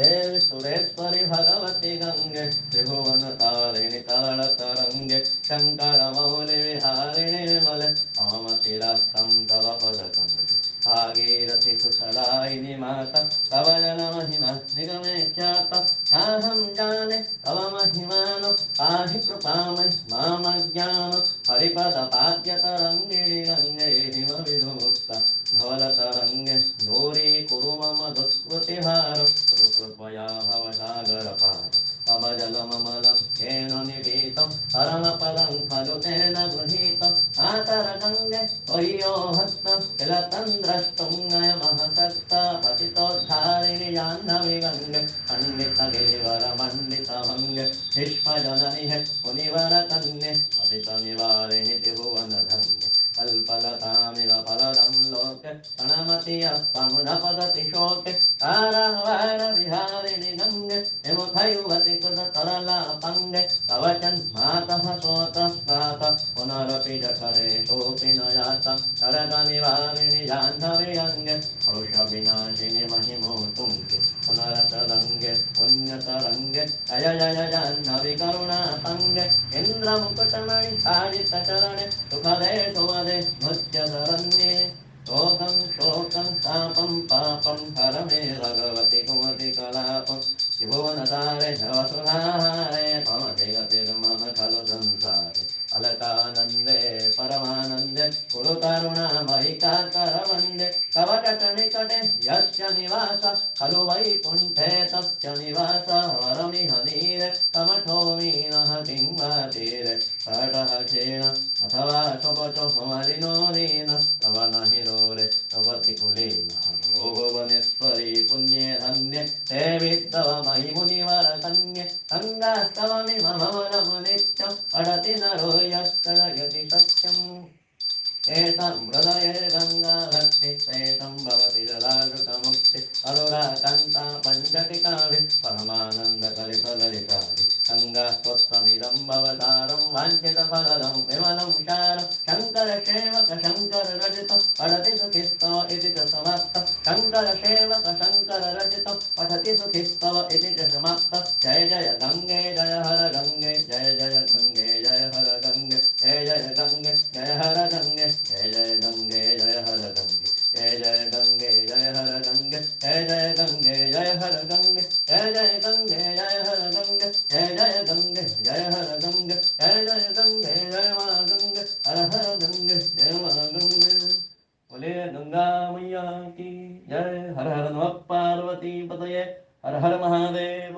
देवी सुरेश्वरी भगवती गंगे त्रिभुवन तारिणी तरणतरंगे शंकर मौलि विहारिणी विमले ममतिरस्थं तव पदकमले भागीरथि सुखदायिनी माता तव जलमहिमा निगमे ख्याता नाहं जाने तव महिमानो पाहि कृपामयि मामज्ञानो हरिपदपाद्यतरङ्गिणि गङ्गे हिमविधुमुक्ता धवलतरङ्गे दूरी कुरु मम दुष्कृतिहारो कृपया भवसागरपार तव जलममलं येन निपीतं परमपदं खलु तेन गृहीतं आतरगङ्गे त्वय्यो हस्तं किल तं द्रष्टुं नयमहसक्ता पतितोद्धारिणि जाह्नवी गङ्गे पण्डितगिरिवरमण्डितभङ्गे भीष्मजननि हे मुनिवरकन्ये पतितनिवारिणि त्रिभुवनधन्ये कल्पलतामिव फलदं लोके प्रणमति शोके तारावारविहारिणि गङ्गे विमुखयुवति कृततरलापङ्गे तव जन्मातः सोतस्नात पुनरपि जठरे सोऽपि न जातं नरकनिवारिणि जाह्नवी गङ्गे वृषविनाशिनि महिमोतुङ्गे पुनरतरङ्गे पुण्यतरङ्गे जय जय जाह्नवी करुणातङ्गे इन्द्रमुकुटमणि सारितचरणे सुखदे सुमदे नृत्यशरण्ये शोकं शोकं तापं पापं हर मे भगवति कुमति कलापं त्रिभुवनतारे वसुधाहारे मम जगतिर्मम खलु संसारे अलकानन्दे परमानन्दे कुरु करुणामयि काकरवन्दे तव जटनिकटे यस्य निवास खलु वैकुण्ठे तस्य निवास वरमिह नीरे कमठो मीनः किं वा तीरे कटः क्षीण अथवा स्वपचो मलिनो दीनस्तव न हिरोरे भवति कुलीनः भो भुवनेश्वरी पुण्ये धन्ये देवि तव मयि मुनिवरकन्ये गङ्गास्तव मिममनमु नित्यं पठति नरो यश्च जयति सत्यम् एतं हृदये गङ्गा भक्तिः शेषं भवति जलाधृतमुक्ति अनुराकान्ता पञ्चटिकाभि परमानन्दकलितललिताभि गङ्गास्तोत्रमिदं भवतारं वाञ्छितफलदं विमलं शारं शङ्करसेवक शङ्कररचितं पठति सुखिस्तव इति च समाप्तं शङ्करसेवक शङ्कररचितं पठति सुखिस्तव इति च समाप्तं जय जय गङ्गे जय हर गङ्गे जय जय गङ्गे जय हर गङ्गे जय जय गङ्गे जय हर गङ्गे जय जय गंगे जय हर गंगे जय जय गंगे जय हर गंगे जय जय गंगे जय हर गंगे जय जय गंगे जय हर गंगे जय जय गंगे जय हर गंगे जय जय गंगे जय मां गंगे हर हर गंगे जय मां गंगे बोले गंगा मैया की जय। हर हर नमः पार्वती पतये हर हर महादेव।